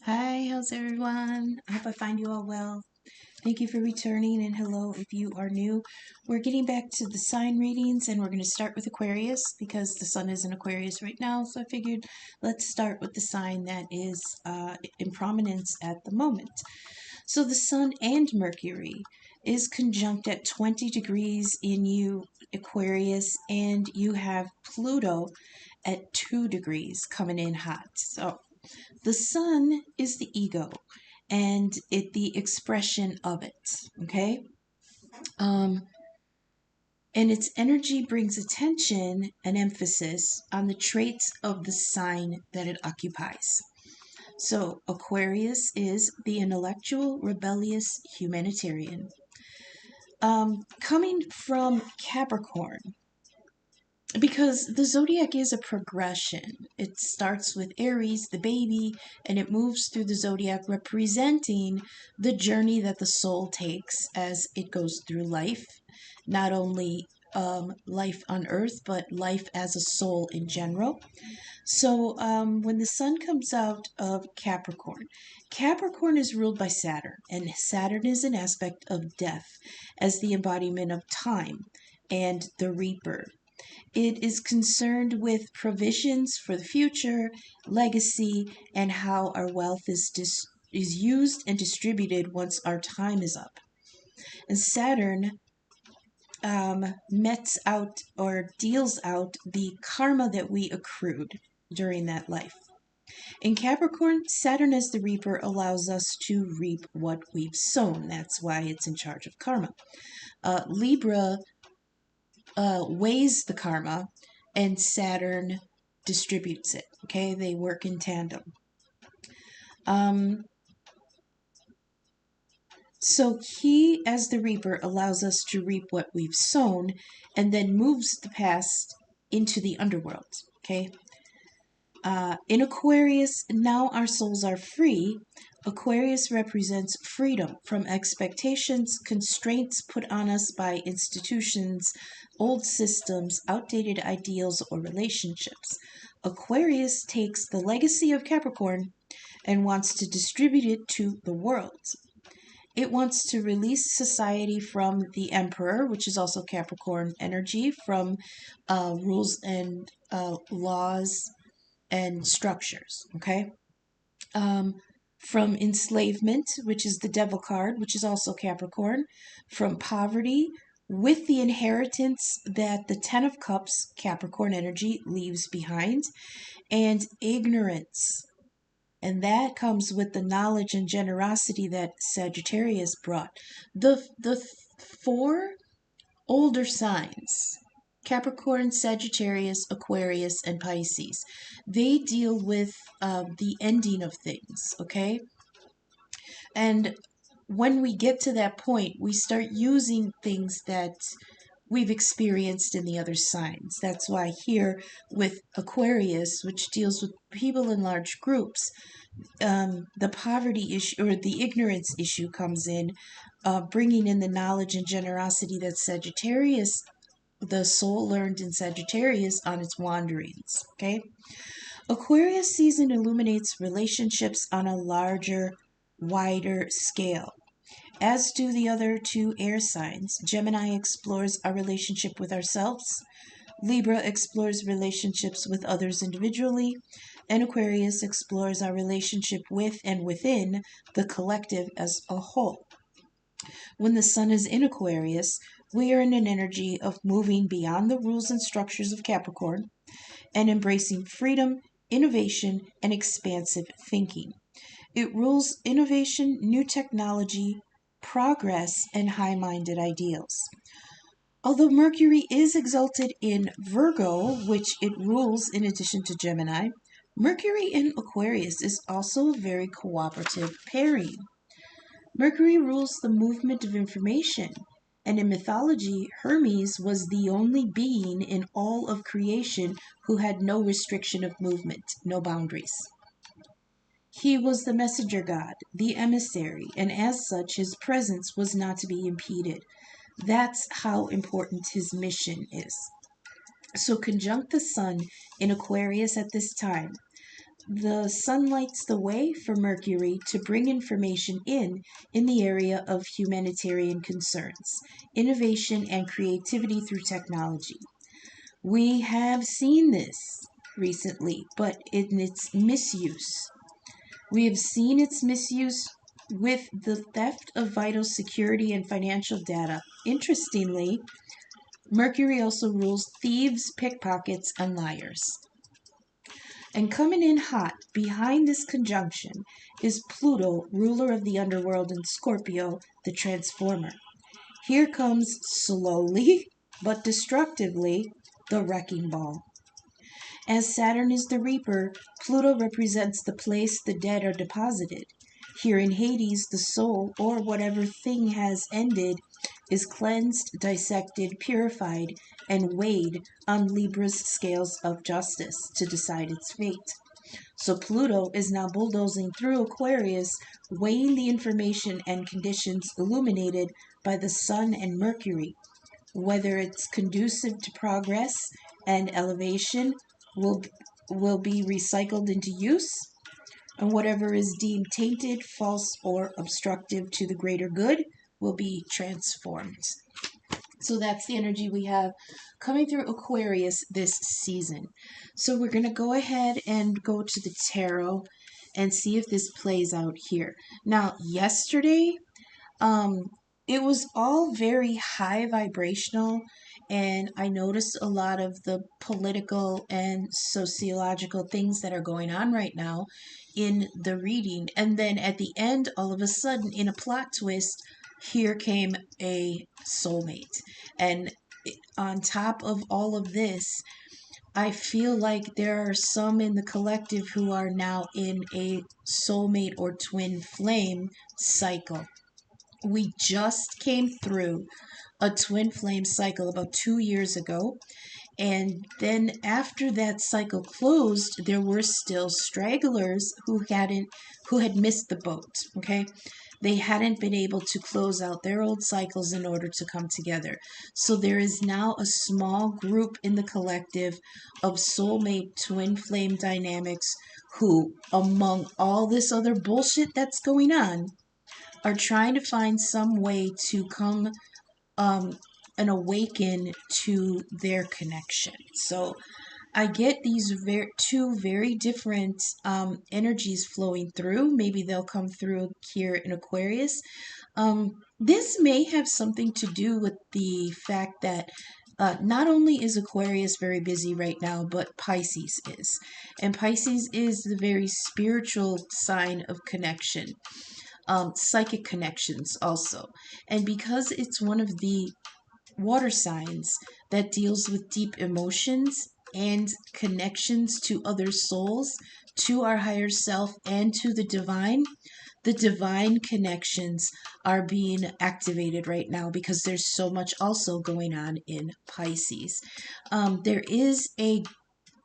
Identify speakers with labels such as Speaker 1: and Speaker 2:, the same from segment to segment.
Speaker 1: Hi, how's everyone? I hope I find you all well. Thank you for returning, and hello if you are new. We're getting back to the sign readings, and we're going to start with Aquarius because the sun is in Aquarius right now. So I figured let's start with the sign that is in prominence at the moment. So the sun and Mercury is conjunct at 20 degrees in you, Aquarius, and you have Pluto at 2 degrees coming in hot. So the sun is the ego and the expression of it, okay? Um, and its energy brings attention and emphasis on the traits of the sign that it occupies. So, Aquarius is the intellectual, rebellious humanitarian. Coming from Capricorn, because the zodiac is a progression. It starts with Aries, the baby, and it moves through the zodiac, representing the journey that the soul takes as it goes through life, not only life on earth, but life as a soul in general. So when the sun comes out of Capricorn, Capricorn is ruled by Saturn, and Saturn is an aspect of death as the embodiment of time and the reaper. It is concerned with provisions for the future, legacy, and how our wealth is used and distributed once our time is up. And Saturn mets out or deals out the karma that we accrued during that life. In Capricorn, Saturn as the reaper allows us to reap what we've sown. That's why it's in charge of karma. Libra weighs the karma, and Saturn distributes it. Okay, they work in tandem. So he, as the reaper, allows us to reap what we've sown, and then moves the past into the underworld. Okay. In Aquarius, now our souls are free. Aquarius represents freedom from expectations, constraints put on us by institutions, old systems, outdated ideals, or relationships. Aquarius takes the legacy of Capricorn and wants to distribute it to the world. It wants to release society from the Emperor, which is also Capricorn energy, from rules and laws and structures, okay? From enslavement, which is the Devil card, which is also Capricorn, from poverty, with the inheritance that the Ten of Cups, Capricorn energy, leaves behind, and ignorance. And that comes with the knowledge and generosity that Sagittarius brought. The four older signs, Capricorn, Sagittarius, Aquarius, and Pisces, they deal with the ending of things, okay? And when we get to that point, we start using things that we've experienced in the other signs. That's why here with Aquarius, which deals with people in large groups, the poverty issue or the ignorance issue comes in, bringing in the knowledge and generosity that Sagittarius, the soul learned in Sagittarius on its wanderings. Okay? Aquarius season illuminates relationships on a larger, wider scale. As do the other two air signs. Gemini explores our relationship with ourselves. Libra explores relationships with others individually. And Aquarius explores our relationship with and within the collective as a whole. When the sun is in Aquarius, we are in an energy of moving beyond the rules and structures of Capricorn and embracing freedom, innovation, and expansive thinking. It rules innovation, new technology, progress, and high-minded ideals. Although Mercury is exalted in Virgo, which it rules in addition to Gemini, Mercury in Aquarius is also a very cooperative pairing. Mercury rules the movement of information, and in mythology, Hermes was the only being in all of creation who had no restriction of movement, no boundaries. He was the messenger god, the emissary, and as such, his presence was not to be impeded. That's how important his mission is. So, conjunct the sun in Aquarius at this time. the sun lights the way for Mercury to bring information in the area of humanitarian concerns, innovation, and creativity through technology. We have seen this recently, but in its misuse. We have seen its misuse with the theft of vital security and financial data. Interestingly, Mercury also rules thieves, pickpockets, and liars. And coming in hot behind this conjunction is Pluto, ruler of the underworld, and Scorpio, the transformer. Here comes slowly but destructively the wrecking ball. As Saturn is the reaper, Pluto represents the place the dead are deposited. Here in Hades, the soul, or whatever thing has ended, is cleansed, dissected, purified, and weighed on Libra's scales of justice to decide its fate. So Pluto is now bulldozing through Aquarius, weighing the information and conditions illuminated by the Sun and Mercury. Whether it's conducive to progress and elevation will be recycled into use, and whatever is deemed tainted, false, or obstructive to the greater good will be transformed. So that's the energy we have coming through Aquarius this season. So we're going to go ahead and go to the tarot and see if this plays out here. Now, yesterday, it was all very high vibrational, and I noticed a lot of the political and sociological things that are going on right now in the reading. And then at the end, all of a sudden, in a plot twist, here came a soulmate. And on top of all of this, I feel like there are some in the collective who are now in a soulmate or twin flame cycle. We just came through a twin flame cycle about 2 years ago. And then after that cycle closed, there were still stragglers who had missed the boat. Okay. They hadn't been able to close out their old cycles in order to come together. So there is now a small group in the collective of soulmate twin flame dynamics who, among all this other bullshit that's going on, are trying to find some way to come and awaken to their connection. So I get these two very different energies flowing through. Maybe they'll come through here in Aquarius. This may have something to do with the fact that not only is Aquarius very busy right now, but Pisces is. And Pisces is the very spiritual sign of connection. Psychic connections also. And because it's one of the water signs that deals with deep emotions and connections to other souls, to our higher self, and to the divine connections are being activated right now because there's so much also going on in Pisces. There is I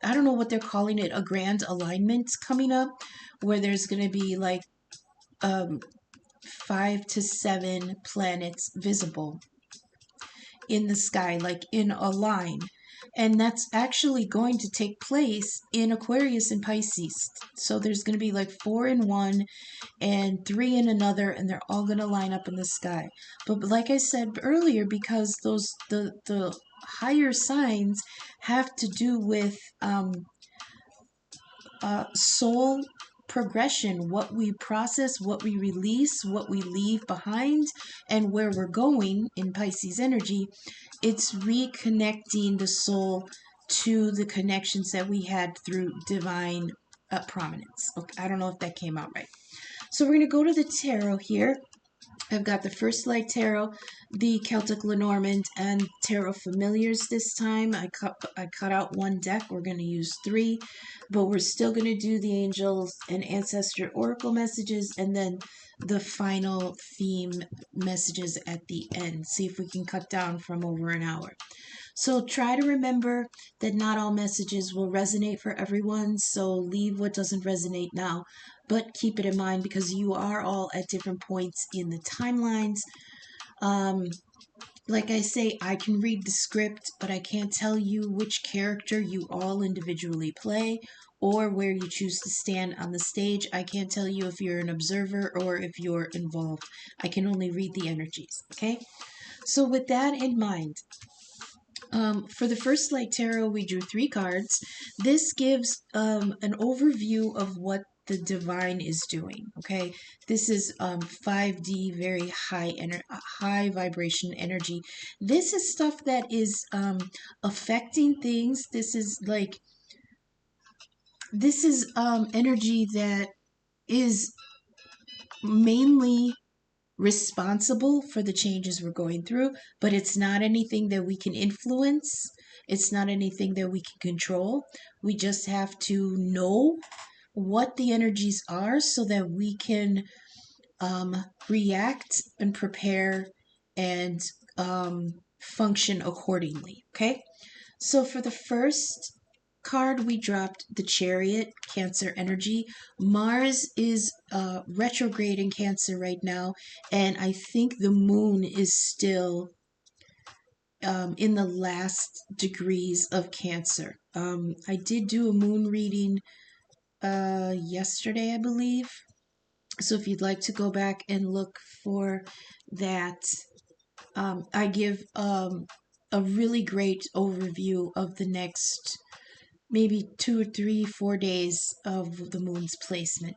Speaker 1: don't know what they're calling it, a grand alignment coming up where there's going to be like 5 to 7 planets visible in the sky, like in a line. And that's actually going to take place in Aquarius and Pisces. So there's going to be like 4 in one and 3 in another, and they're all going to line up in the sky. But like I said earlier, because the higher signs have to do with soul progression, what we process, what we release, what we leave behind, and where we're going in Pisces energy. It's reconnecting the soul to the connections that we had through divine prominence. Okay, I don't know if that came out right. So we're going to go to the tarot here. I've got the First Light Tarot, the Celtic Lenormand, and Tarot Familiars this time. I cut out one deck. We're going to use 3, but we're still going to do the Angels and Ancestor Oracle messages, and then the final theme messages at the end. See if we can cut down from over an hour. So try to remember that not all messages will resonate for everyone, so leave what doesn't resonate now. But keep it in mind because you are all at different points in the timelines. Like I say, I can read the script, but I can't tell you which character you all individually play or where you choose to stand on the stage. I can't tell you if you're an observer or if you're involved. I can only read the energies, okay? So with that in mind, for the first light tarot, we drew 3 cards. This gives an overview of what the divine is doing. Okay, this is 5D, very high vibration energy. This is stuff that is affecting things. This is energy that is mainly responsible for the changes we're going through, but it's not anything that we can influence. It's not anything that we can control. We just have to know what the energies are so that we can react and prepare and function accordingly. Okay? So for the first card, we dropped the Chariot, Cancer energy. Mars is retrograde in Cancer right now, and I think the moon is still in the last degrees of Cancer. I did do a moon reading yesterday, I believe. So if you'd like to go back and look for that, I give a really great overview of the next maybe 2 or 3, 4 days of the moon's placement.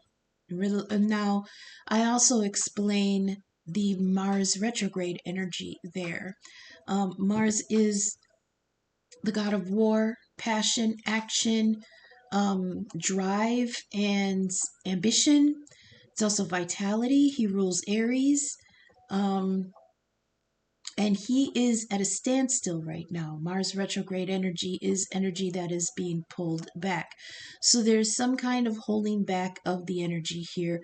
Speaker 1: And now, I also explain the Mars retrograde energy there. Mars is the god of war, passion, action, drive, and ambition. It's also vitality. He rules Aries. Um, and he is at a standstill right now. Mars retrograde energy is energy that is being pulled back. So there's some kind of holding back of the energy here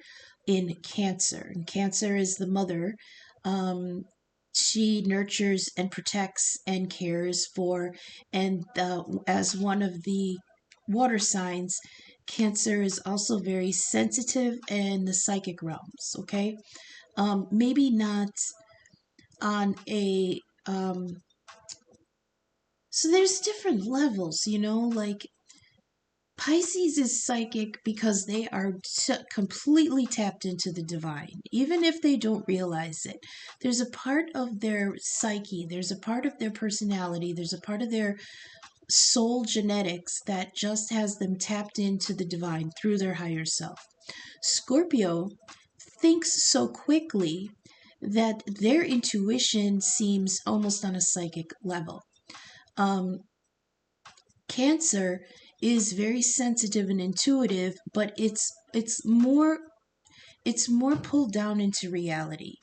Speaker 1: in Cancer. And Cancer is the mother. She nurtures and protects and cares for, and as one of the water signs, Cancer is also very sensitive in the psychic realms, okay? Maybe not on a so there's different levels, like Pisces is psychic because they are completely tapped into the divine, even if they don't realize it. There's a part of their psyche, there's a part of their personality, there's a part of their soul genetics that just has them tapped into the divine through their higher self. Scorpio thinks so quickly that their intuition seems almost on a psychic level. Cancer is very sensitive and intuitive, but it's more pulled down into reality.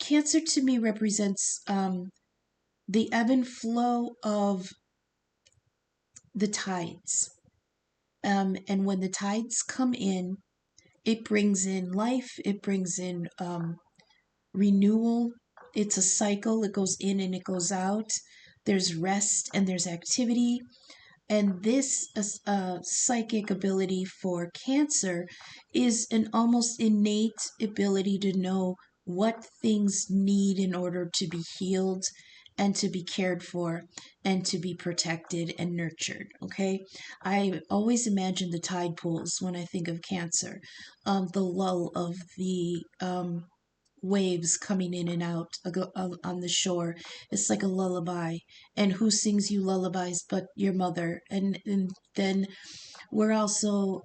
Speaker 1: Cancer to me represents the ebb and flow of the tides. And when the tides come in, it brings in life, it brings in renewal. It's a cycle. It goes in and it goes out. There's rest and there's activity. And this psychic ability for Cancer is an almost innate ability to know what things need in order to be healed and to be cared for and to be protected and nurtured. Okay, I always imagine the tide pools when I think of Cancer, the lull of the waves coming in and out on the shore. It's like a lullaby. And who sings you lullabies but your mother? And then we're also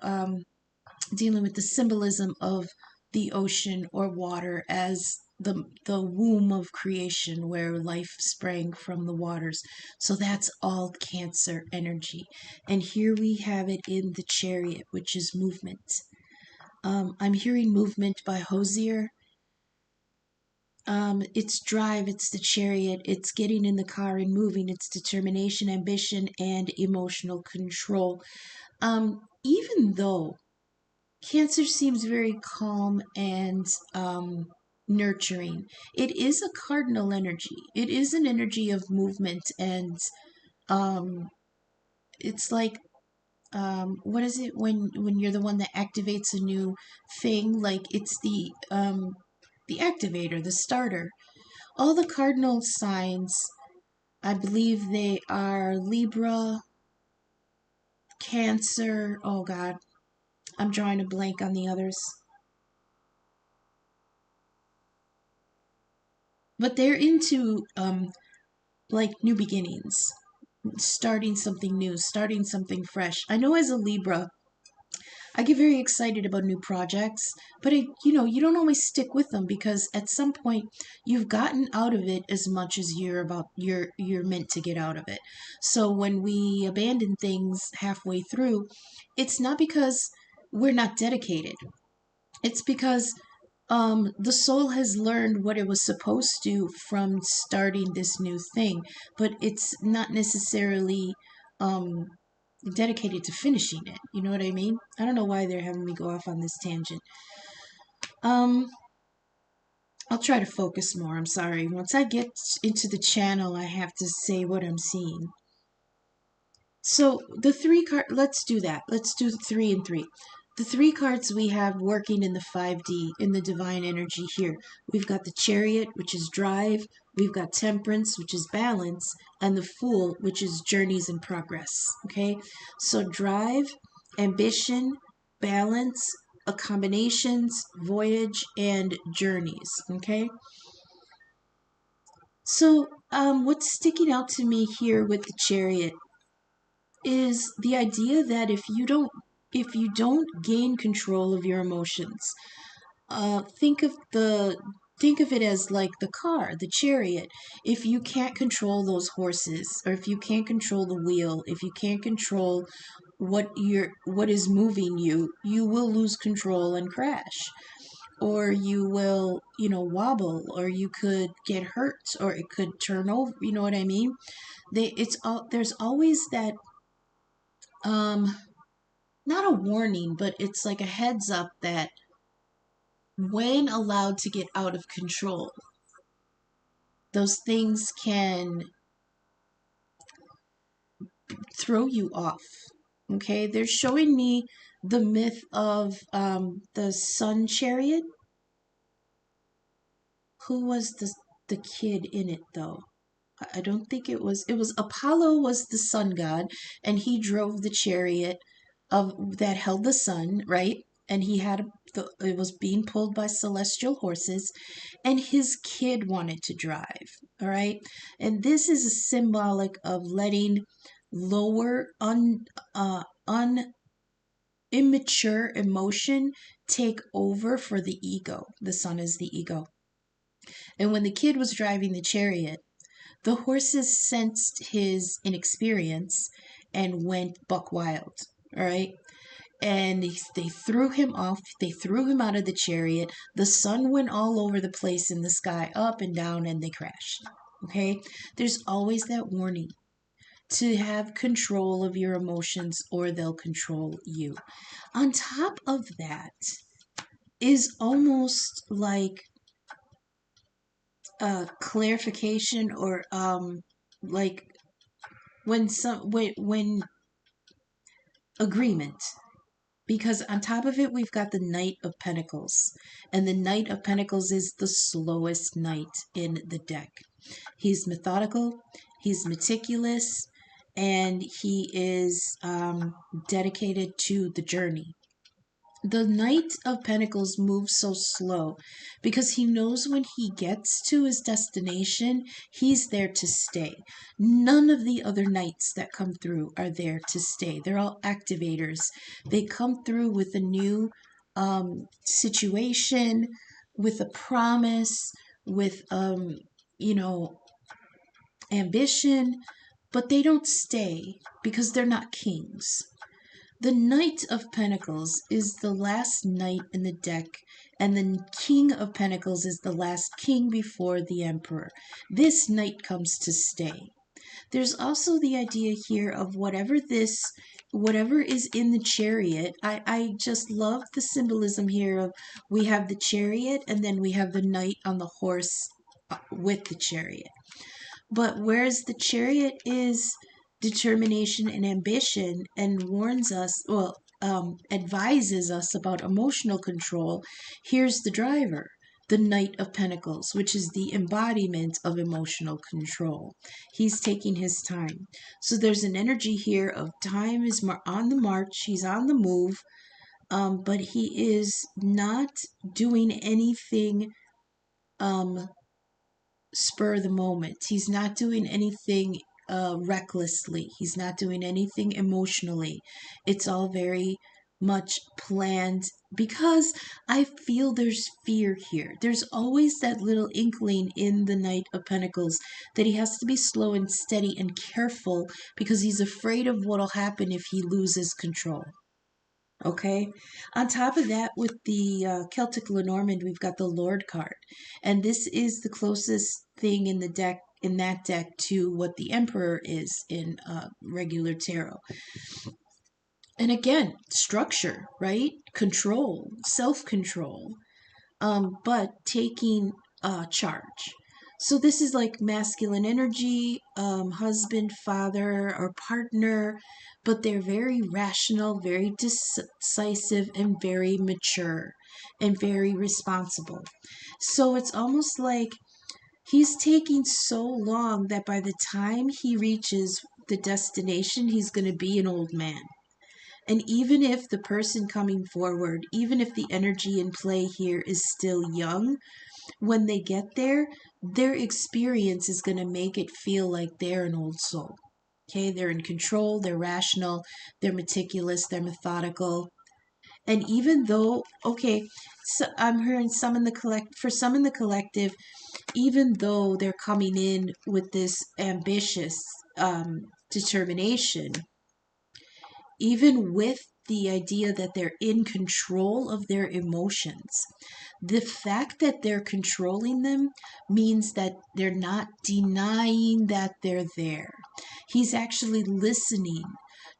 Speaker 1: dealing with the symbolism of the ocean or water as the womb of creation where life sprang from the waters. So that's all Cancer energy. And here we have it in the Chariot, which is movement. I'm hearing movement by Hosier. It's drive, it's the Chariot, it's getting in the car and moving, it's determination, ambition, and emotional control. Even though Cancer seems very calm and nurturing, it is a cardinal energy. It is an energy of movement, and it's like what is it when you're the one that activates a new thing? Like it's the activator, the starter. All the cardinal signs, I believe they are Libra, Cancer. Oh God, I'm drawing a blank on the others. But they're into like new beginnings, starting something new, starting something fresh. I know as a Libra, I get very excited about new projects, but you don't always stick with them because at some point you've gotten out of it as much as you're meant to get out of it. So when we abandon things halfway through, it's not because we're not dedicated. It's because the soul has learned what it was supposed to from starting this new thing, but it's not necessarily um, dedicated to finishing it. You know what I mean? I don't know why they're having me go off on this tangent. Um, I'll try to focus more. I'm sorry. Once I get into the channel, I have to say what I'm seeing. So the three card, let's do that. Let's do 3 and 3. The three cards we have working in the 5D, in the divine energy here. We've got the Chariot, which is drive. We've got Temperance, which is balance. And the Fool, which is journeys and progress. Okay? So drive, ambition, balance, accommodations, voyage, and journeys. Okay? So what's sticking out to me here with the Chariot is the idea that if you don't gain control of your emotions, think of it as like the car, the chariot. If you can't control those horses, or if you can't control the wheel, if you can't control what is moving you, you will lose control and crash, or you will, wobble, or you could get hurt, or it could turn over. You know what I mean? There's always that um not a warning, but it's like a heads up that when allowed to get out of control, those things can throw you off. Okay, they're showing me the myth of the sun chariot. Who was the kid in it though? I don't think it was Apollo was the sun god, and he drove the chariot of that held the sun, right? And it was being pulled by celestial horses, and his kid wanted to drive, all right? And this is a symbolic of letting lower un immature emotion take over for the ego. The sun is the ego. And when the kid was driving the chariot, the horses sensed his inexperience and went buck wild, all right? And they threw him off. They threw him out of the chariot. The sun went all over the place in the sky, up and down, and they crashed. Okay? There's always that warning to have control of your emotions or they'll control you. On top of that is almost like a clarification, or like when agreement, because on top of it we've got the Knight of Pentacles, and the Knight of Pentacles is the slowest knight in the deck. He's methodical, he's meticulous, and he is dedicated to the journey. The Knight of Pentacles moves so slow because he knows when he gets to his destination, he's there to stay. None of the other knights that come through are there to stay. They're all activators. They come through with a new situation, with a promise, with ambition, but they don't stay because they're not kings. The Knight of Pentacles is the last knight in the deck, and the King of Pentacles is the last king before the Emperor. This knight comes to stay. There's also the idea here of whatever is in the chariot. I just love the symbolism here of, we have the chariot and then we have the knight on the horse with the chariot. But whereas the chariot is determination and ambition and warns us, advises us about emotional control, here's the driver. the Knight of Pentacles, which is the embodiment of emotional control. He's taking his time. So there's an energy here of time is on the march. He's on the move, but he is not doing anything spur of the moment. He's not doing anything recklessly. He's not doing anything emotionally. It's all very much planned because I feel there's fear here. There's always that little inkling in the Knight of Pentacles that he has to be slow and steady and careful because he's afraid of what'll happen if he loses control. Okay. On top of that, with the Celtic Lenormand, we've got the Lord card, and this is the closest thing in the deck in that deck to what the Emperor is in regular tarot. And again, structure, right? Control, self-control, but taking charge. So this is like masculine energy, husband, father, or partner, but they're very rational, very decisive, and very mature, and very responsible. So it's almost like he's taking so long that by the time he reaches the destination, he's going to be an old man. And even if the person coming forward, even if the energy in play here is still young, when they get there, their experience is going to make it feel like they're an old soul. Okay, they're in control, they're rational, they're meticulous, they're methodical. And even though, okay, so I'm hearing some in the for some in the collective, even though they're coming in with this ambitious determination, even with the idea that they're in control of their emotions, the fact that they're controlling them means that they're not denying that they're there. He's actually listening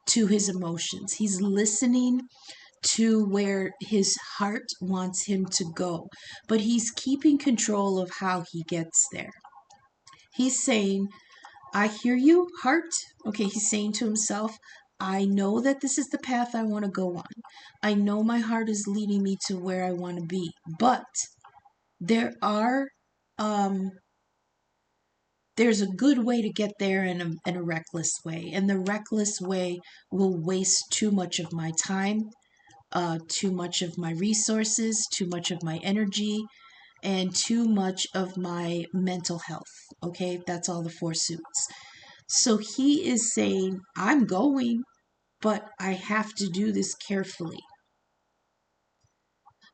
Speaker 1: to his emotions. He's listening to where his heart wants him to go, but he's keeping control of how he gets there. He's saying, I hear you, heart. Okay, he's saying to himself, I know that this is the path I want to go on. I know my heart is leading me to where I want to be. But there are, there's a good way to get there and a reckless way. And the reckless way will waste too much of my time, too much of my resources, too much of my energy, and too much of my mental health. Okay, that's all the four suits. So he is saying, I'm going, but I have to do this carefully.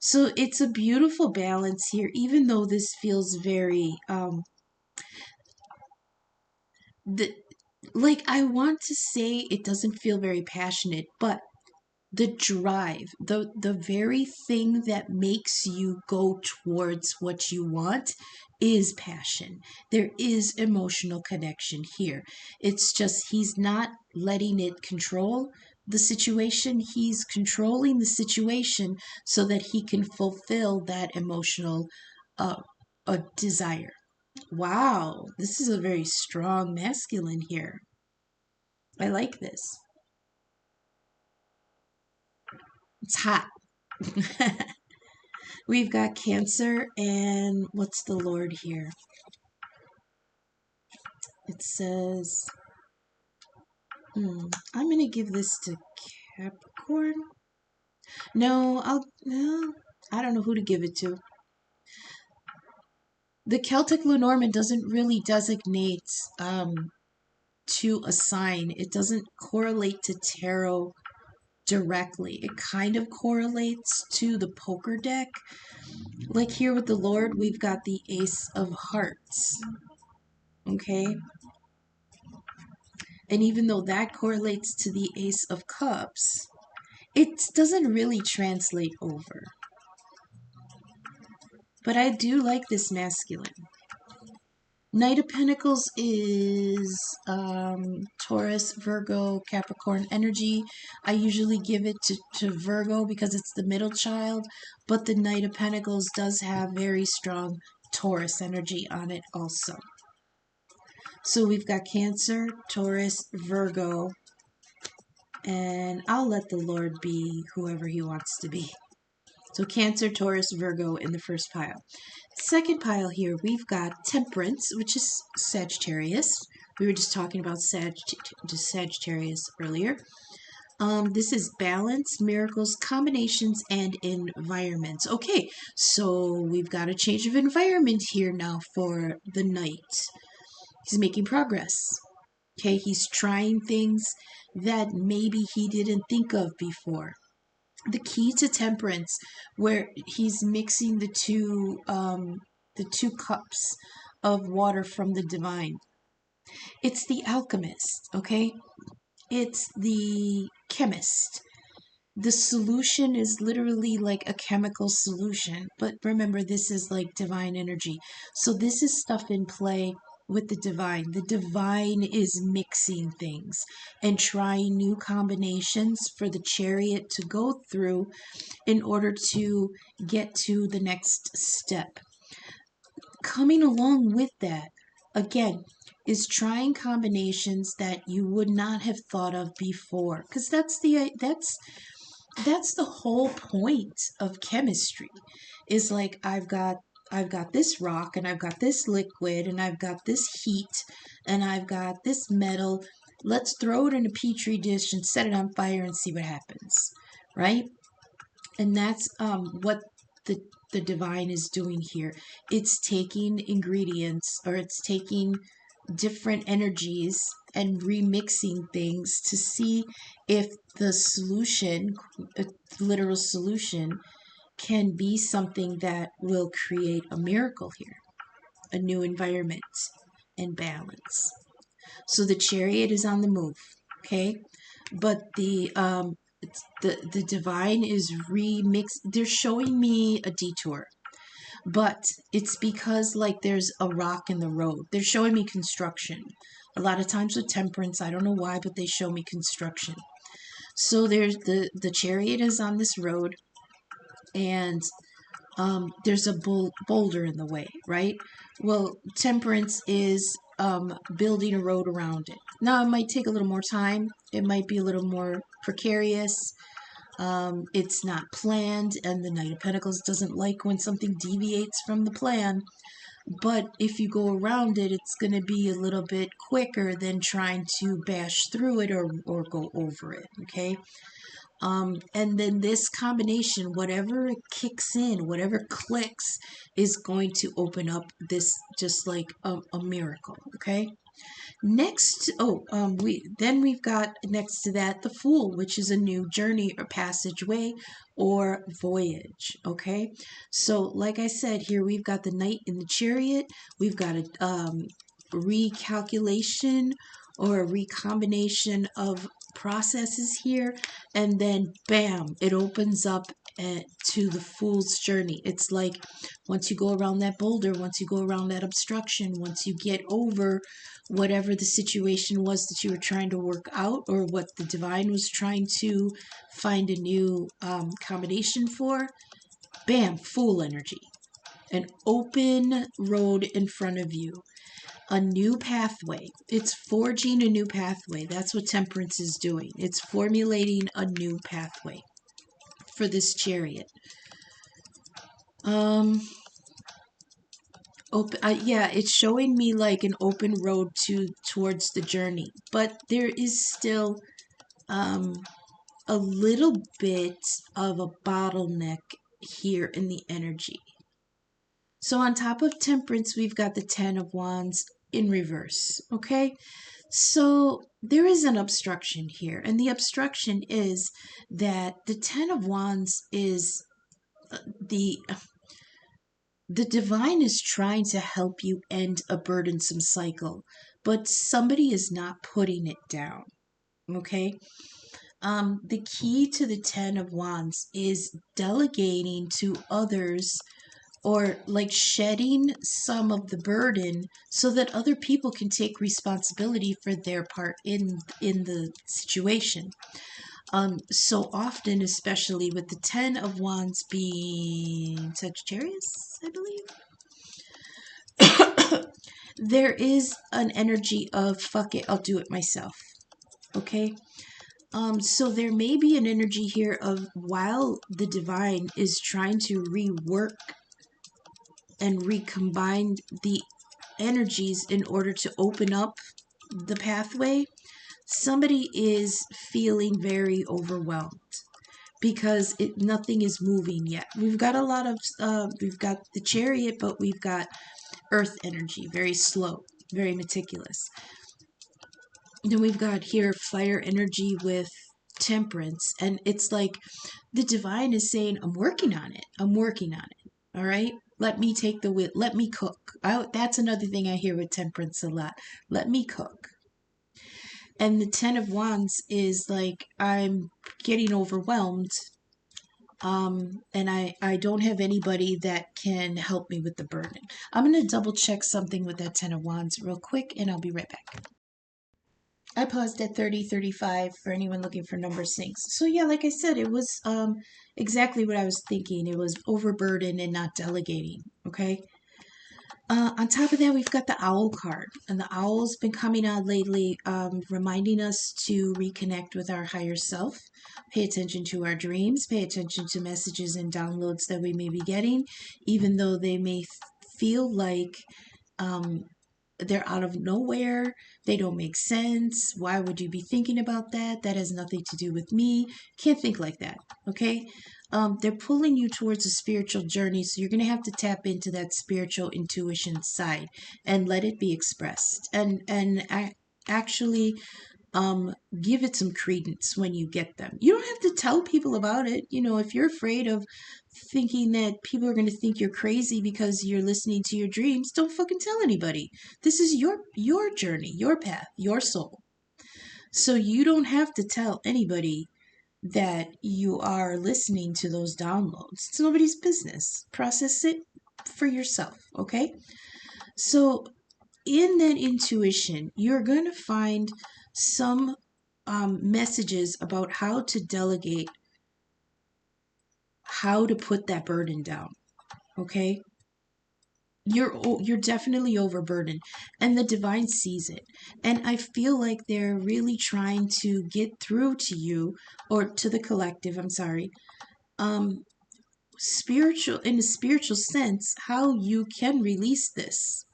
Speaker 1: So it's a beautiful balance here, even though this feels very, like I want to say it doesn't feel very passionate, but the drive, the very thing that makes you go towards what you want is passion. There is emotional connection here. It's just he's not letting it control the situation. He's controlling the situation so that he can fulfill that emotional desire. Wow, this is a very strong masculine here. I like this. It's hot. We've got Cancer, and what's the Lord here? It says, I'm going to give this to Capricorn. No, I don't know who to give it to. The Celtic Lenormand doesn't really designate to a sign. It doesn't correlate to tarot directly. It kind of correlates to the poker deck. Like here with the Lord, we've got the Ace of Hearts. Okay? And even though that correlates to the Ace of Cups, it doesn't really translate over. But I do like this masculine. Knight of Pentacles is Taurus, Virgo, Capricorn energy. I usually give it to Virgo because it's the middle child, but the Knight of Pentacles does have very strong Taurus energy on it also. So we've got Cancer, Taurus, Virgo, and I'll let the Lord be whoever he wants to be. So Cancer, Taurus, Virgo in the first pile. Second pile here, we've got Temperance, which is Sagittarius. We were just talking about Sagittarius earlier. This is balance, miracles, combinations, and environments. Okay, so we've got a change of environment here now for the knight. He's making progress. Okay, he's trying things that maybe he didn't think of before. The key to temperance, where he's mixing the two cups of water from the divine. It's the alchemist, okay? It's the chemist. The solution is literally like a chemical solution, but remember, this is like divine energy. So this is stuff in play with the divine. The divine is mixing things and trying new combinations for the chariot to go through in order to get to the next step. Coming along with that, again, is trying combinations that you would not have thought of before, because that's the whole point of chemistry. Is like, I've got this rock, and I've got this liquid, and I've got this heat, and I've got this metal. Let's throw it in a petri dish and set it on fire and see what happens, right? And that's what the divine is doing here. It's taking ingredients, or it's taking different energies and remixing things to see if the solution, a literal solution, can be something that will create a miracle here, a new environment and balance. So the chariot is on the move, okay? But the divine is remixed. They're showing me a detour, but it's because like there's a rock in the road. They're showing me construction. A lot of times with temperance, I don't know why, but they show me construction. So there's the chariot is on this road, and there's a boulder in the way, right? Well, temperance is building a road around it. Now, it might take a little more time. It might be a little more precarious. It's not planned, and the Knight of Pentacles doesn't like when something deviates from the plan. But if you go around it, it's going to be a little bit quicker than trying to bash through it or go over it, okay? And then this combination, whatever it kicks in, whatever clicks, is going to open up this just like a miracle, okay? Next, we've got next to that the Fool, which is a new journey or passageway or voyage. Okay, so like I said, here we've got the Knight in the Chariot. We've got a recalculation or a recombination of processes here, and then bam, it opens up to the Fool's journey. It's like once you go around that boulder, once you go around that obstruction, once you get over whatever the situation was that you were trying to work out, or what the divine was trying to find a new combination for, bam, Fool energy. An open road in front of you. A new pathway. It's forging a new pathway. That's what temperance is doing. It's formulating a new pathway for this chariot. It's showing me like an open road towards the journey, but there is still a little bit of a bottleneck here in the energy. So on top of temperance, we've got the 10 of Wands in reverse, okay? So there is an obstruction here, and the obstruction is that the 10 of Wands is the divine is trying to help you end a burdensome cycle, but somebody is not putting it down, okay? The key to the 10 of Wands is delegating to others, or like shedding some of the burden so that other people can take responsibility for their part in the situation. So often, especially with the 10 of Wands being Sagittarius, I believe, there is an energy of fuck it, I'll do it myself. Okay? So there may be an energy here of while the divine is trying to rework and recombine the energies in order to open up the pathway, somebody is feeling very overwhelmed because nothing is moving yet. We've got a lot of, we've got the Chariot, but we've got earth energy, very slow, very meticulous. Then we've got here fire energy with temperance. And it's like the divine is saying, I'm working on it. I'm working on it. All right. Let me take the wheel. Let me cook. That's another thing I hear with temperance a lot. Let me cook. And the 10 of Wands is like, I'm getting overwhelmed. And I don't have anybody that can help me with the burden. I'm going to double check something with that 10 of Wands real quick, and I'll be right back. I paused at 30:35 for anyone looking for number syncs. So yeah, like I said, it was exactly what I was thinking. It was overburden and not delegating. Okay. On top of that, we've got the owl card, and the owl's been coming out lately, reminding us to reconnect with our higher self, pay attention to our dreams, pay attention to messages and downloads that we may be getting, even though they may feel like they're out of nowhere. They don't make sense. Why would you be thinking about that? That has nothing to do with me. Can't think like that. Okay. They're pulling you towards a spiritual journey. So you're going to have to tap into that spiritual intuition side and let it be expressed and actually give it some credence when you get them. You don't have to tell people about it. You know, if you're afraid of thinking that people are going to think you're crazy because you're listening to your dreams, don't fucking tell anybody. This is your journey, your path, your soul. So you don't have to tell anybody that you are listening to those downloads. It's nobody's business. Process it for yourself, okay? So in that intuition, you're going to find some messages about how to delegate, how to put that burden down. Okay, you're definitely overburdened, and the divine sees it. And I feel like they're really trying to get through to you, or to the collective. I'm sorry. Spiritual, in a spiritual sense, how you can release this.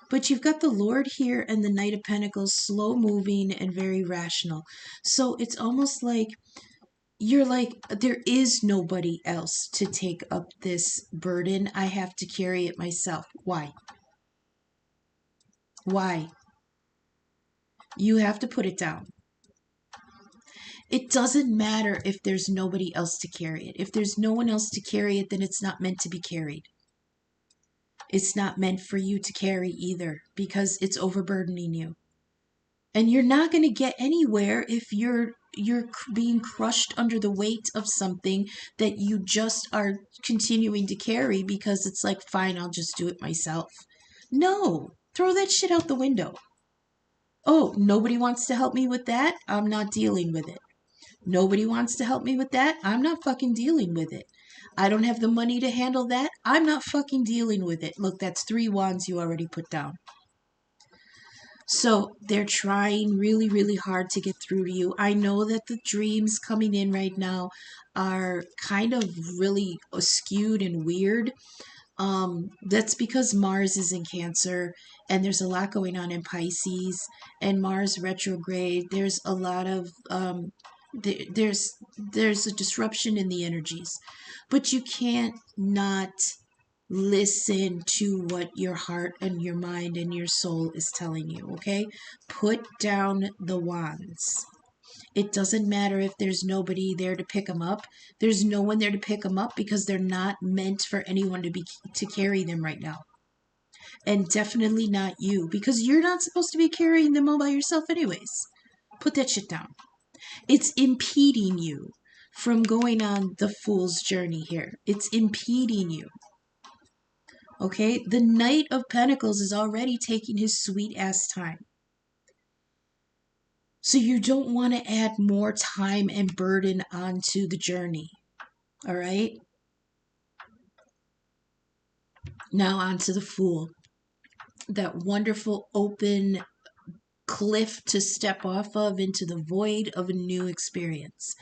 Speaker 1: But you've got the Lord here and the Knight of Pentacles, slow moving and very rational. So it's almost like you're like, there is nobody else to take up this burden. I have to carry it myself. Why? Why? You have to put it down. It doesn't matter if there's nobody else to carry it. If there's no one else to carry it, then it's not meant to be carried. It's not meant for you to carry either, because it's overburdening you. And you're not going to get anywhere if you're being crushed under the weight of something that you just are continuing to carry because it's like, fine, I'll just do it myself. No, throw that shit out the window. Oh, nobody wants to help me with that? I'm not dealing with it. Nobody wants to help me with that? I'm not fucking dealing with it. I don't have the money to handle that? I'm not fucking dealing with it. Look, that's 3 wands you already put down. So they're trying really, really hard to get through to you. I know that the dreams coming in right now are kind of really skewed and weird. That's because Mars is in Cancer, and there's a lot going on in Pisces, and Mars retrograde. There's a lot of there's a disruption in the energies, but you can't not listen to what your heart and your mind and your soul is telling you. Okay, put down the wands. It doesn't matter if there's nobody there to pick them up. There's no one there to pick them up because they're not meant for anyone to carry them right now. And definitely not you, because you're not supposed to be carrying them all by yourself anyways. Put that shit down. It's impeding you from going on the fool's journey here. It's impeding you. Okay? The Knight of Pentacles is already taking his sweet ass time. So you don't want to add more time and burden onto the journey. All right? Now on to the Fool. That wonderful, open, cliff to step off of into the void of a new experience.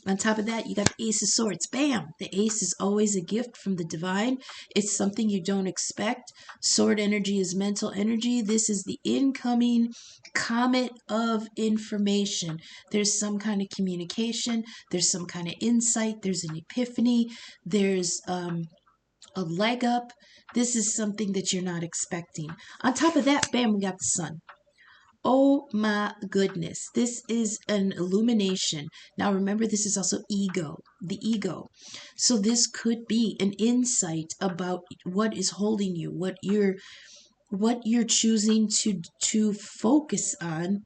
Speaker 1: On top of that, you got the Ace of Swords. Bam! The Ace is always a gift from the divine. It's something you don't expect. Sword energy is mental energy. This is the incoming comet of information. There's some kind of communication. There's some kind of insight. There's an epiphany. There's a leg up. This is something that you're not expecting. On top of that, bam, we got the sun. Oh my goodness, this is an illumination. Now remember, this is also ego, the ego. So this could be an insight about what is holding you, what you're choosing to focus on,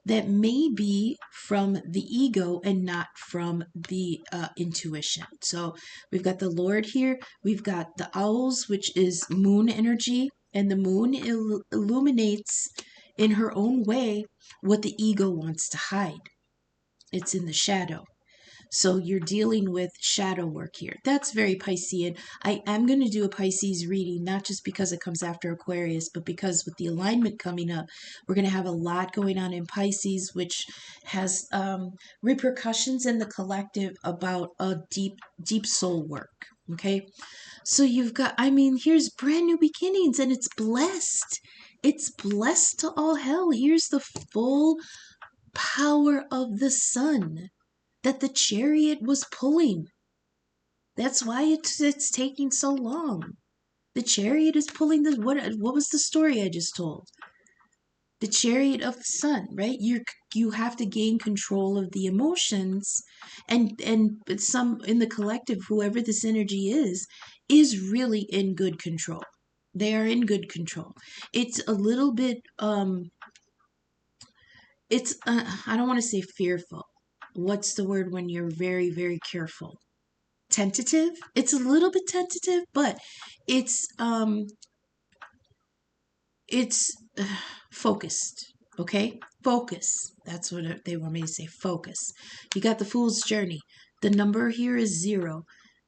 Speaker 1: that may be from the ego and not from the intuition. So we've got the Lord here, we've got the owls, which is moon energy, and the moon illuminates in her own way what the ego wants to hide. It's in the shadow. So you're dealing with shadow work here. That's very Piscean. I am going to do a Pisces reading, not just because it comes after Aquarius, but because with the alignment coming up, we're going to have a lot going on in Pisces, which has repercussions in the collective about a deep soul work. Okay? So you've got, here's brand new beginnings, and it's blessed. It's blessed to all hell. Here's the full power of the sun that the chariot was pulling. That's why it's taking so long. The chariot is pulling the, what was the story I just told? The chariot of the sun, right? You have to gain control of the emotions, and some in the collective, whoever this energy is really in good control. They are in good control. It's a little bit it's I don't want to say fearful. What's the word when you're very, very careful? Tentative. It's a little bit tentative, but it's focused. Okay, focus. That's what they want me to say. Focus. You got the Fool's Journey. The number here is 0.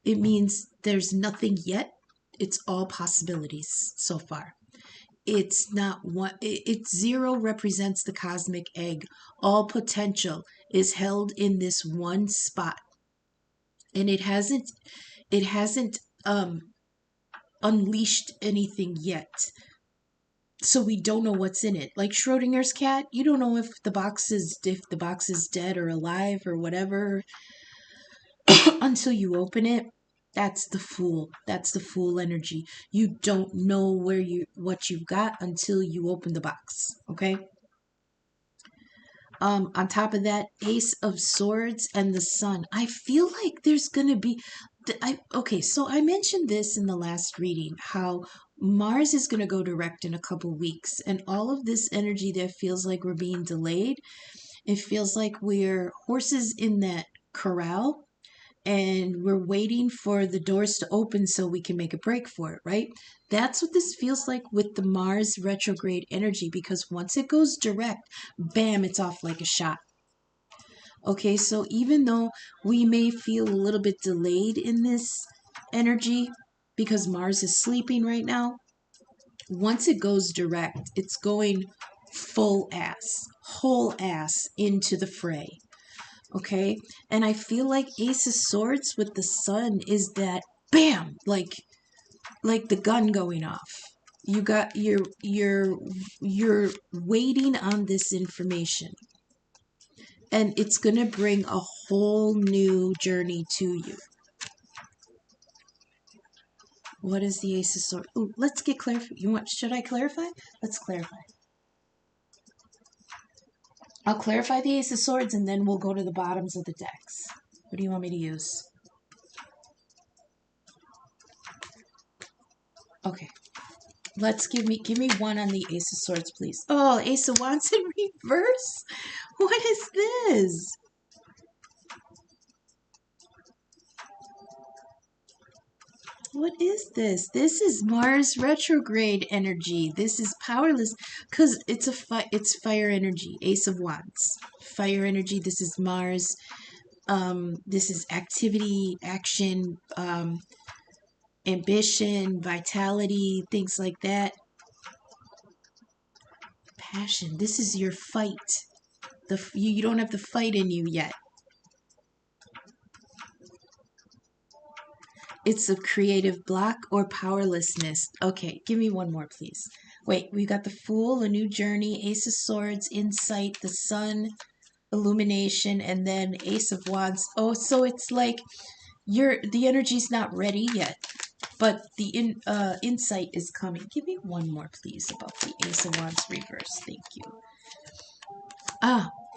Speaker 1: It means there's nothing yet. It's all possibilities so far. It's not one. It's 0 represents the cosmic egg. All potential is held in this one spot, and it hasn't unleashed anything yet. So we don't know what's in it. Like Schrodinger's cat, you don't know if the box is dead or alive or whatever until you open it. That's the Fool. That's the Fool energy. You don't know what you've got until you open the box. Okay. On top of that, Ace of Swords and the Sun. I feel like there's gonna be. So I mentioned this in the last reading, how Mars is gonna go direct in a couple weeks, and all of this energy that feels like we're being delayed. It feels like we're horses in that corral, and we're waiting for the doors to open so we can make a break for it, right? That's what this feels like with the Mars retrograde energy, because once it goes direct, bam, it's off like a shot. Okay, so even though we may feel a little bit delayed in this energy because Mars is sleeping right now, once it goes direct, it's going full ass, whole ass into the fray. Okay, and I feel like Ace of Swords with the Sun is that bam, like the gun going off. You got you're waiting on this information, and it's gonna bring a whole new journey to you. What is the Ace of Swords? Ooh, let's get clarified. Should I clarify? Let's clarify. I'll clarify the Ace of Swords, and then we'll go to the bottoms of the decks. What do you want me to use? Okay. Let's give me one on the Ace of Swords, please. Oh, Ace of Wands in reverse? What is this? What is this? This is Mars retrograde energy. This is powerless because it's fire energy. Ace of Wands, fire energy. This is Mars. This is activity, action, ambition, vitality, things like that. passion. This is your fight. You don't have the fight in you yet. It's a creative block or powerlessness. Okay, give me one more, please. Wait, we got the Fool, a new journey, Ace of Swords, insight, the Sun, illumination, and then Ace of Wands. Oh, so it's like the energy's not ready yet, but the insight is coming. Give me one more, please, about the Ace of Wands reverse. Thank you.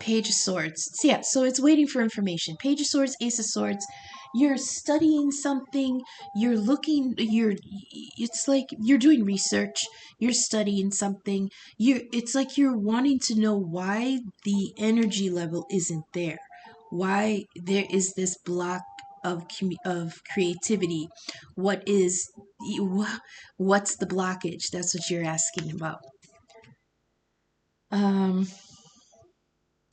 Speaker 1: Page of Swords. So yeah, so it's waiting for information. Page of Swords, Ace of Swords. You're studying something. It's like you're doing research. You're studying something. It's like you're wanting to know why the energy level isn't there. Why there is this block of creativity. What's the blockage? That's what you're asking about.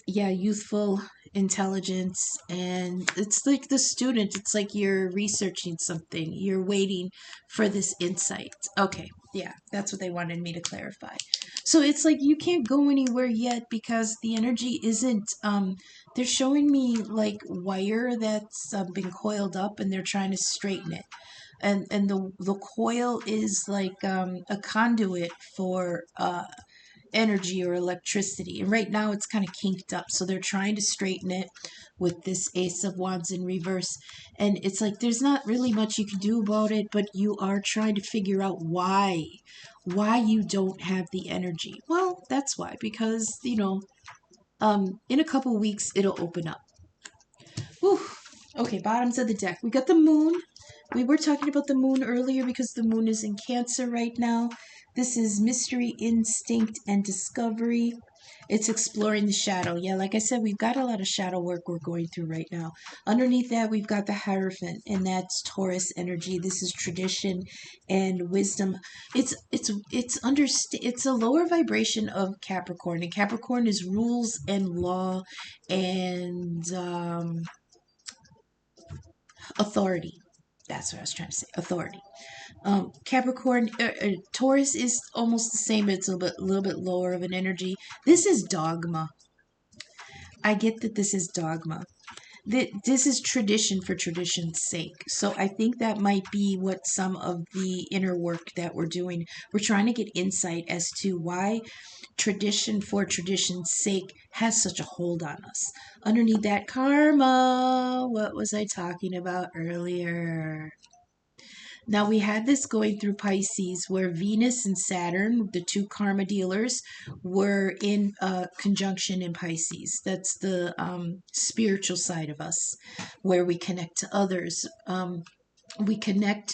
Speaker 1: Yeah, youthful intelligence, and it's like the student, it's like you're researching something, you're waiting for this insight. Okay, yeah, that's what they wanted me to clarify. So it's like you can't go anywhere yet because the energy isn't they're showing me like wire that's been coiled up, and they're trying to straighten it, and the coil is like a conduit for energy or electricity. And right now it's kind of kinked up. So they're trying to straighten it with this Ace of Wands in reverse. And it's like there's not really much you can do about it, but you are trying to figure out why you don't have the energy. Well, that's why, because, in a couple weeks it'll open up. Whew. Okay, bottoms of the deck. We got the moon. We were talking about the moon earlier because the moon is in Cancer right now. This is mystery, instinct, and discovery. It's exploring the shadow. Yeah, like I said, we've got a lot of shadow work we're going through right now. Underneath that, we've got the Hierophant, and that's Taurus energy. This is tradition and wisdom. It's a lower vibration of Capricorn, and Capricorn is rules and law and authority. That's what I was trying to say. Authority. Capricorn, Taurus is almost the same. It's a little bit lower of an energy. This is dogma. I get that this is dogma. This is tradition for tradition's sake. So I think that might be what some of the inner work that we're doing. We're trying to get insight as to why tradition for tradition's sake has such a hold on us. Underneath that, karma. What was I talking about earlier? Now we had this going through Pisces where Venus and Saturn, the two karma dealers, were in conjunction in Pisces. That's the spiritual side of us where we connect to others. We connect.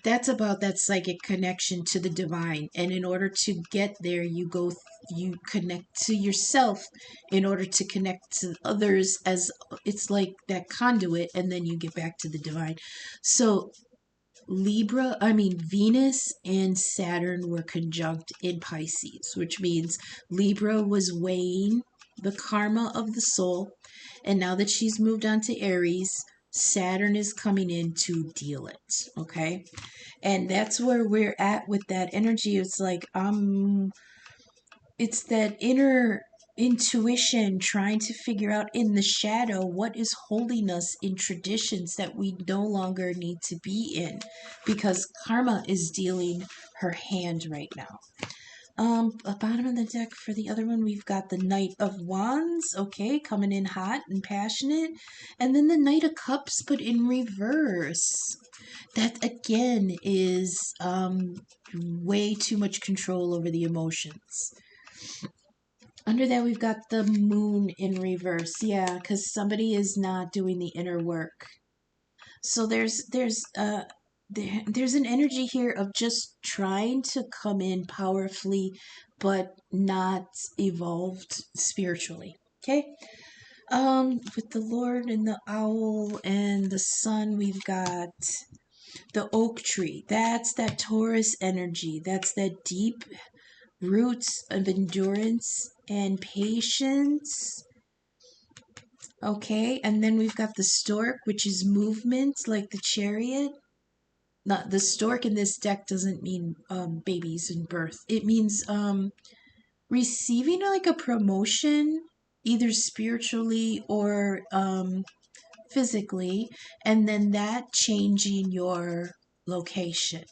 Speaker 1: That's about that psychic connection to the divine, and in order to get there, you connect to yourself in order to connect to others, as it's like that conduit, and then you get back to the divine. So Venus and Saturn were conjunct in Pisces, which means Libra was weighing the karma of the soul. And now that she's moved on to Aries, Saturn is coming in to deal it. Okay. And that's where we're at with that energy. It's like, it's that inner intuition trying to figure out in the shadow what is holding us in traditions that we no longer need to be in, because karma is dealing her hand right now. Bottom of the deck for the other one, we've got the Knight of Wands, okay, coming in hot and passionate, and then the Knight of Cups, but in reverse. That again is way too much control over the emotions. Under that, we've got the Moon in reverse. Yeah, because somebody is not doing the inner work. So there's an energy here of just trying to come in powerfully, but not evolved spiritually. Okay. With the Lord and the Owl and the Sun, we've got the Oak Tree. That's that Taurus energy. That's that deep roots of endurance and patience. Okay, and then we've got the stork, which is movement, like the chariot. Not the stork in this deck doesn't mean babies and birth. It means receiving like a promotion, either spiritually or physically, and then that changing your location.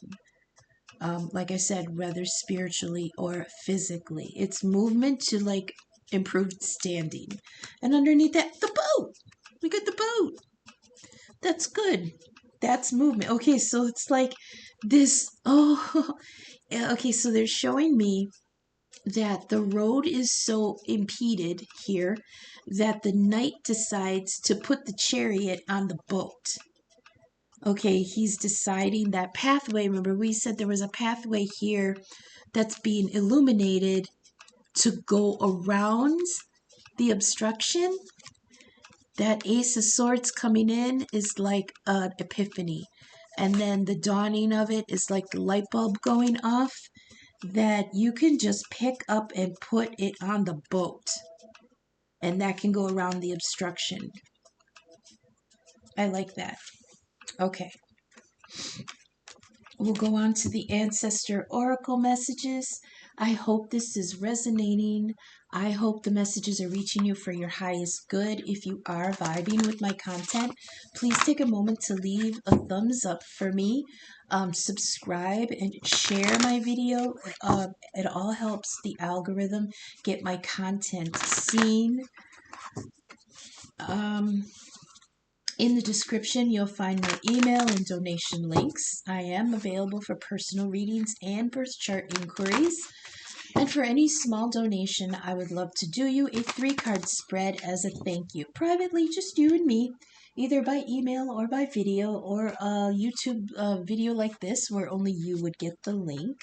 Speaker 1: Like I said, whether spiritually or physically. It's movement to like improved standing. And underneath that, the boat. We got the boat. That's good. That's movement. Okay, so it's like this. Oh, yeah, okay, so they're showing me that the road is so impeded here that the knight decides to put the chariot on the boat. Okay, he's deciding that pathway. Remember, we said there was a pathway here that's being illuminated to go around the obstruction. That Ace of Swords coming in is like an epiphany. And then the dawning of it is like the light bulb going off that you can just pick up and put it on the boat. And that can go around the obstruction. I like that. Okay. We'll go on to the Ancestor Oracle messages. I hope this is resonating. I hope the messages are reaching you for your highest good. If you are vibing with my content, please take a moment to leave a thumbs up for me. Subscribe and share my video. It all helps the algorithm get my content seen. In the description, you'll find my email and donation links. I am available for personal readings and birth chart inquiries. And for any small donation, I would love to do you a 3-card spread as a thank you. Privately, just you and me, either by email or by video, or a YouTube video like this where only you would get the link.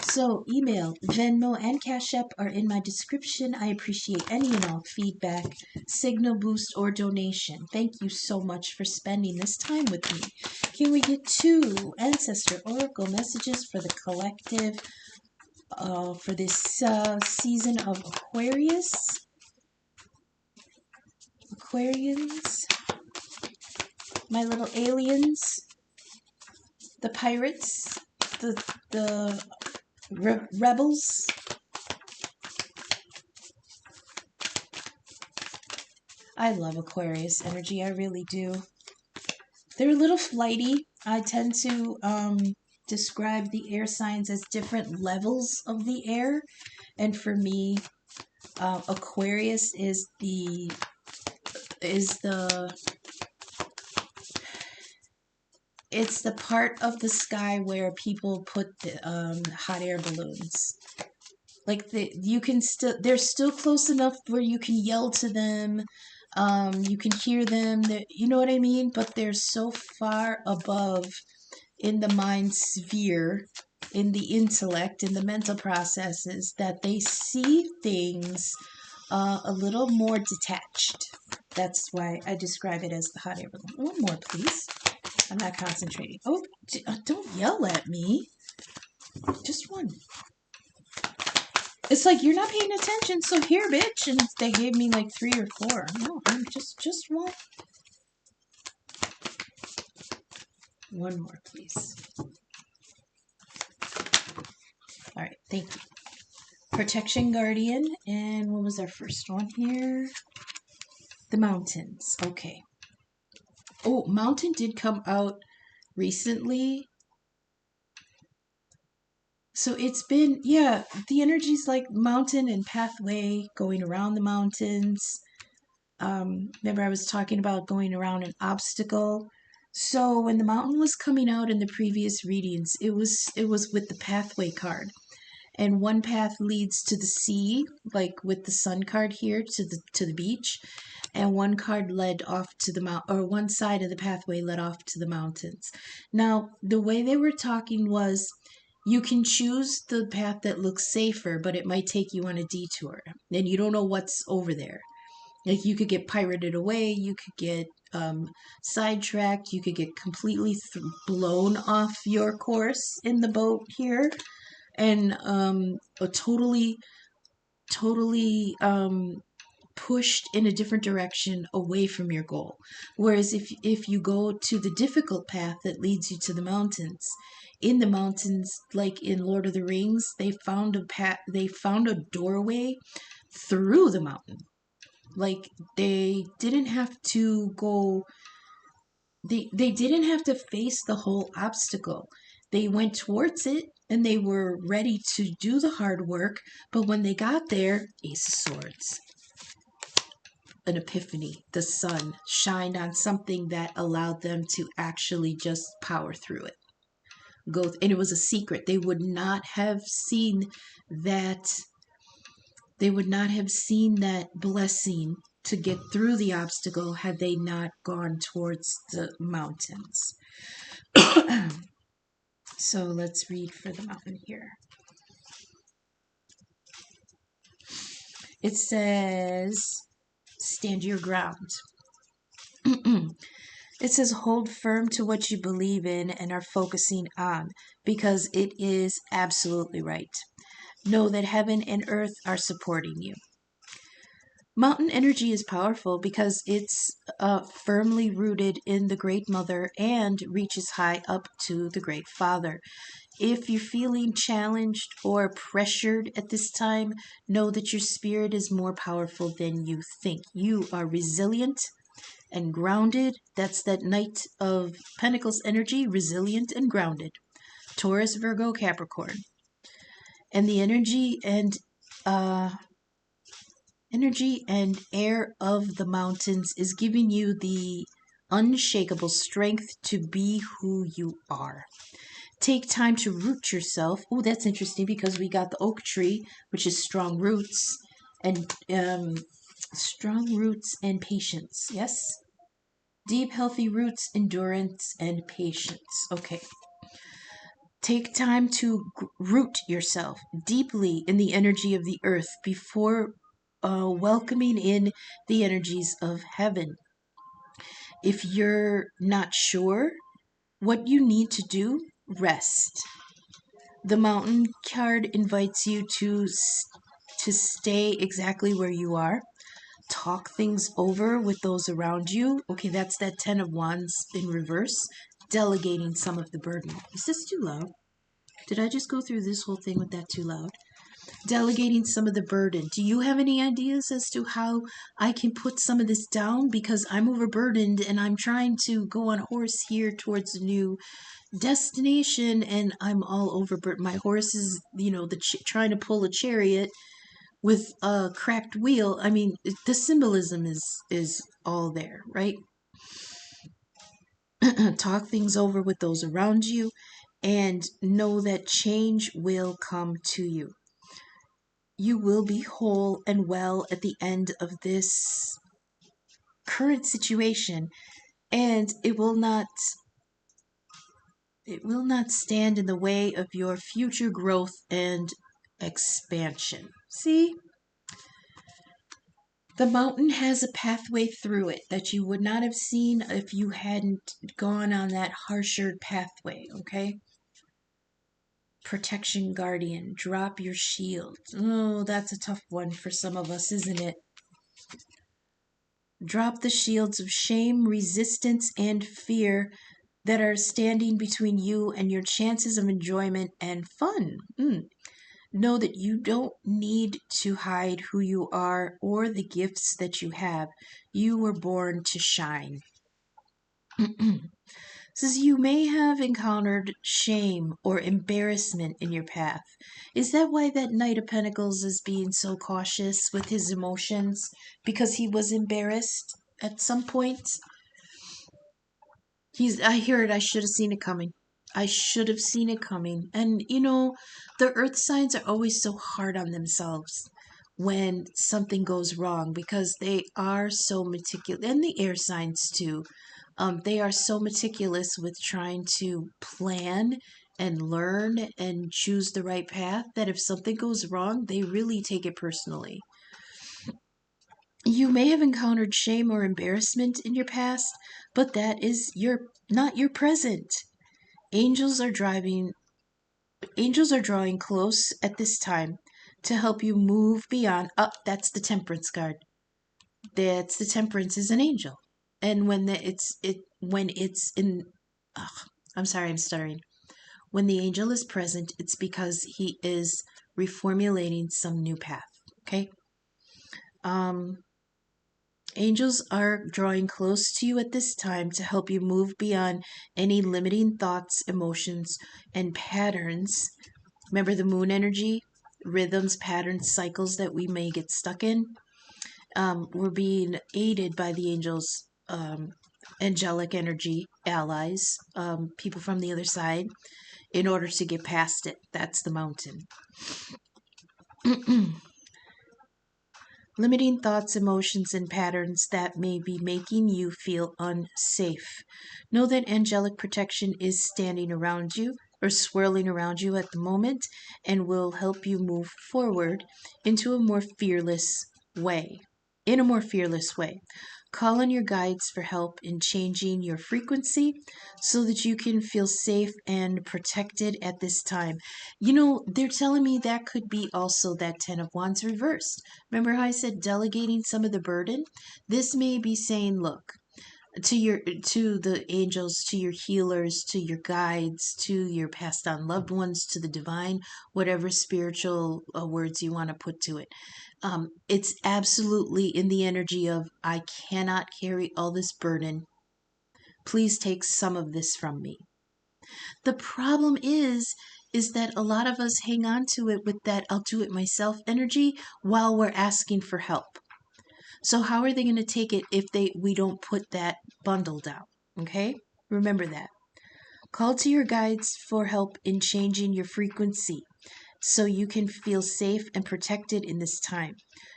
Speaker 1: So email, Venmo, and Cash App are in my description. I appreciate any and all feedback, signal boost, or donation. Thank you so much for spending this time with me. Can we get 2 Ancestor Oracle messages for the collective for this season of Aquarius? Aquarians, my little aliens, the pirates, the rebels. I love Aquarius energy, I really do. They're a little flighty. I tend to describe the air signs as different levels of the air, and for me, Aquarius is the it's the part of the sky where people put the hot air balloons. Like they're still close enough where you can yell to them, you can hear them. You know what I mean? But they're so far above in the mind sphere, in the intellect, in the mental processes, that they see things a little more detached. That's why I describe it as the hot air balloon. One more, please. I'm not concentrating. Oh, don't yell at me. Just one. It's like, you're not paying attention, so here, bitch. And they gave me like 3 or 4. No, I'm just one. One more, please. All right, thank you. Protection Guardian. And what was our first one here? The Mountains. Okay. Oh, Mountain did come out recently. So it's been, yeah, the energy's like mountain and pathway, going around the mountains. Remember I was talking about going around an obstacle. So when the mountain was coming out in the previous readings, it was with the pathway card. And one path leads to the sea, like with the sun card here, to the beach, and one card led off to the or one side of the pathway led off to the mountains. Now, the way they were talking was, you can choose the path that looks safer, but it might take you on a detour, and you don't know what's over there. Like, you could get pirated away, you could get sidetracked, you could get completely blown off your course in the boat here, and totally pushed in a different direction away from your goal. Whereas if you go to the difficult path that leads you to the mountains, in the mountains, like in Lord of the Rings, they found a doorway through the mountain. Like they didn't have to go they didn't have to face the whole obstacle. They went towards it and they were ready to do the hard work, but when they got there, Ace of Swords, an epiphany, the sun shined on something that allowed them to actually just power through it. And it was a secret. They would not have seen that blessing to get through the obstacle had they not gone towards the mountains. So let's read for the mountain here. It says, stand your ground. It says, hold firm to what you believe in and are focusing on, because it is absolutely right. Know that heaven and earth are supporting you. Mountain energy is powerful because it's firmly rooted in the Great Mother and reaches high up to the Great Father. If you're feeling challenged or pressured at this time, know that your spirit is more powerful than you think. You are resilient and grounded. That's that Knight of Pentacles energy, resilient and grounded. Taurus, Virgo, Capricorn. And the energy and air of the mountains is giving you the unshakable strength to be who you are. Take time to root yourself. Oh, that's interesting because we got the oak tree, which is strong roots and patience. Yes? Deep, healthy roots, endurance, and patience. Okay. Take time to root yourself deeply in the energy of the earth before welcoming in the energies of heaven. If you're not sure what you need to do, rest. The mountain card invites you to stay exactly where you are. Talk things over with those around you. Okay, that's that 10 of Wands in reverse. Delegating some of the burden. Is this too loud? Did I just go through this whole thing with that too loud? Delegating some of the burden. Do you have any ideas as to how I can put some of this down? Because I'm overburdened and I'm trying to go on a horse here towards a new destination and I'm all overburdened. My horse is, trying to pull a chariot with a cracked wheel. I mean, the symbolism is all there, right? Talk things over with those around you and know that change will come to you. You will be whole and well at the end of this current situation, and it will not stand in the way of your future growth and expansion. See? The mountain has a pathway through it that you would not have seen if you hadn't gone on that harsher pathway, okay? Protection guardian, drop your shield. Oh, that's a tough one for some of us, isn't it? Drop the shields of shame, resistance, and fear that are standing between you and your chances of enjoyment and fun. Know that you don't need to hide who you are or the gifts that you have. You were born to shine. Says you may have encountered shame or embarrassment in your path. Is that why that Knight of Pentacles is being so cautious with his emotions? Because he was embarrassed at some point? I hear it, I should have seen it coming. I should have seen it coming. And the earth signs are always so hard on themselves when something goes wrong because they are so meticulous, and the air signs too. They are so meticulous with trying to plan and learn and choose the right path that if something goes wrong, they really take it personally. You may have encountered shame or embarrassment in your past, but that is not your present. Angels are drawing close at this time to help you move beyond. That's the Temperance card. That's the Temperance is an angel. And when it's in, I'm sorry, I'm stuttering. When the angel is present, it's because he is reformulating some new path. Okay. Um, Angels are drawing close to you at this time to help you move beyond any limiting thoughts, emotions, and patterns. Remember the moon energy, rhythms, patterns, cycles that we may get stuck in? We're being aided by the angels, angelic energy allies, people from the other side, in order to get past it. That's the mountain. Limiting thoughts, emotions, and patterns that may be making you feel unsafe. Know that angelic protection is standing around you or swirling around you at the moment and will help you move forward into a more fearless way. In a more fearless way. Call on your guides for help in changing your frequency so that you can feel safe and protected at this time. You know, they're telling me that could be also that Ten of Wands reversed. Remember how I said delegating some of the burden? This may be saying, look, to the angels, to your healers, to your guides, to your passed on loved ones, to the divine, whatever spiritual words you want to put to it. It's absolutely in the energy of, I cannot carry all this burden. Please take some of this from me. The problem is that a lot of us hang on to it with that I'll do it myself energy while we're asking for help. So how are they going to take it if we don't put that bundle down? Okay? Remember that. Call to your guides for help in changing your frequency so you can feel safe and protected in this time.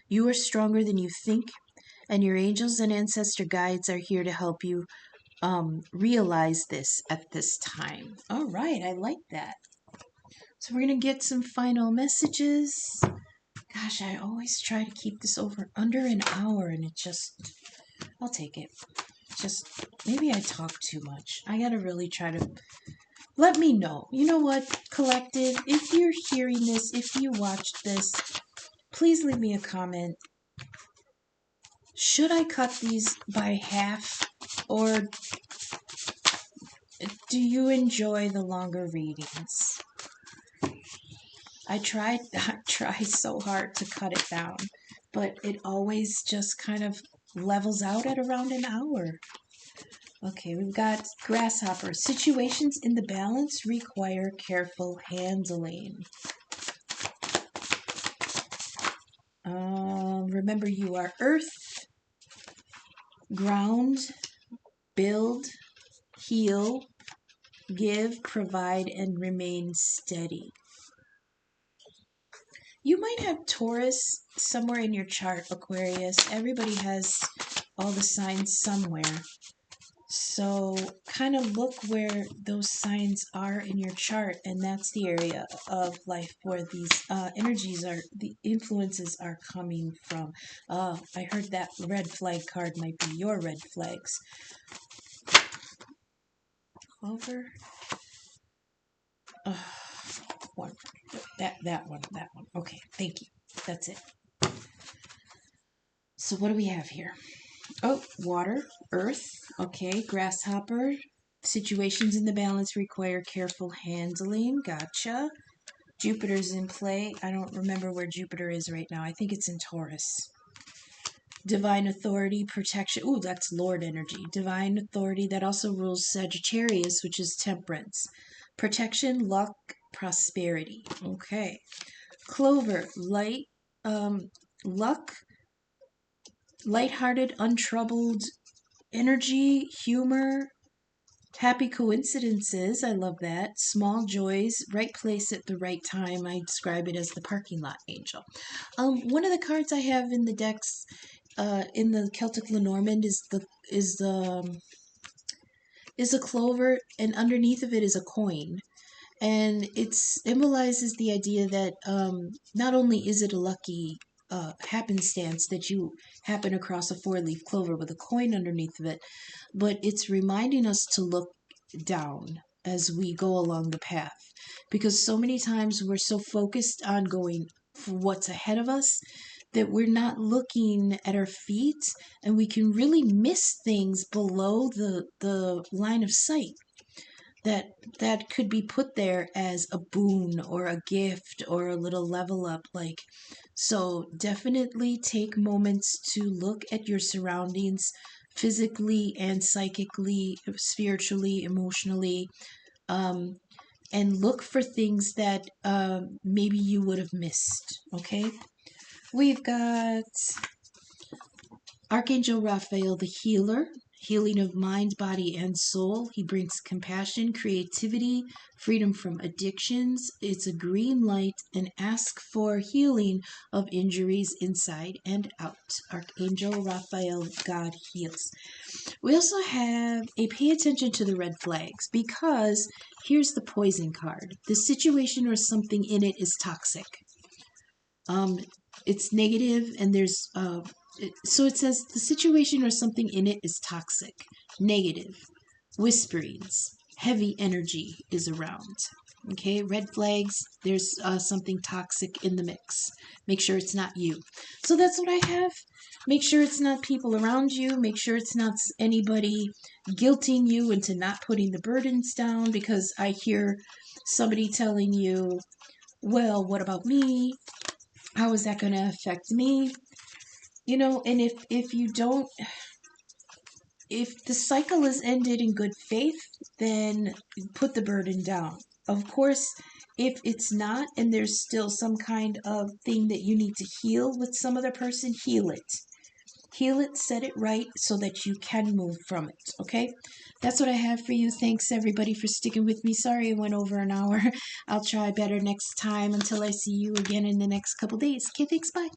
Speaker 1: You are stronger than you think, and your angels and ancestor guides are here to help you realize this at this time. All right, I like that. So we're going to get some final messages. Gosh, I always try to keep this under an hour, and I'll take it. Just, maybe I talk too much. I gotta really try to, let me know. You know what, collective, if you're hearing this, if you watched this, please leave me a comment. Should I cut these by half, or do you enjoy the longer readings? I try so hard to cut it down, but it always just kind of levels out at around an hour. Okay, we've got grasshopper. Situations in the balance require careful handling. Remember, you are earth, ground, build, heal, give, provide, and remain steady. You might have Taurus somewhere in your chart, Aquarius. Everybody has all the signs somewhere. So kind of look where those signs are in your chart, and that's the area of life where these energies are, the influences are coming from. I heard that red flag card might be your red flags. Clover. One. That one. Okay, thank you. That's it. So what do we have here? Oh, water, earth, okay, grasshopper. Situations in the balance require careful handling. Gotcha. Jupiter's in play. I don't remember where Jupiter is right now. I think it's in Taurus. Divine authority, protection. Ooh, that's Lord energy. Divine authority, that also rules Sagittarius, which is temperance. Protection, luck, prosperity. Okay. Clover, light, luck, lighthearted, untroubled energy, humor, happy coincidences. I love that. Small joys, right place at the right time. I describe it as the parking lot angel. One of the cards I have in the decks, in the Celtic Lenormand, is a clover, and underneath of it is a coin. And it symbolizes the idea that not only is it a lucky happenstance that you happen across a four-leaf clover with a coin underneath of it, but it's reminding us to look down as we go along the path. Because so many times we're so focused on going for what's ahead of us that we're not looking at our feet, and we can really miss things below the line of sight that could be put there as a boon or a gift or a little level up. Like, so definitely take moments to look at your surroundings physically and psychically, spiritually, emotionally, um, and look for things that maybe you would have missed. Okay, we've got Archangel Raphael, the healer, healing of mind, body, and soul. He brings compassion, creativity, freedom from addictions. It's a green light, and ask for healing of injuries inside and out. Archangel Raphael, God heals. We also have a pay attention to the red flags, because here's the poison card. The situation or something in it is toxic. It's negative, and so it says the situation or something in it is toxic, negative, whisperings, heavy energy is around. Okay, red flags, there's something toxic in the mix. Make sure it's not you. So that's what I have. Make sure it's not people around you. Make sure it's not anybody guilting you into not putting the burdens down, because I hear somebody telling you, well, what about me? How is that going to affect me? You know, and if you don't, if the cycle is ended in good faith, then put the burden down. Of course, if it's not, and there's still some kind of thing that you need to heal with some other person, heal it. Heal it, set it right, so that you can move from it. Okay, that's what I have for you. Thanks everybody for sticking with me. Sorry I went over an hour. I'll try better next time. Until I see you again in the next couple days. Okay, thanks, bye.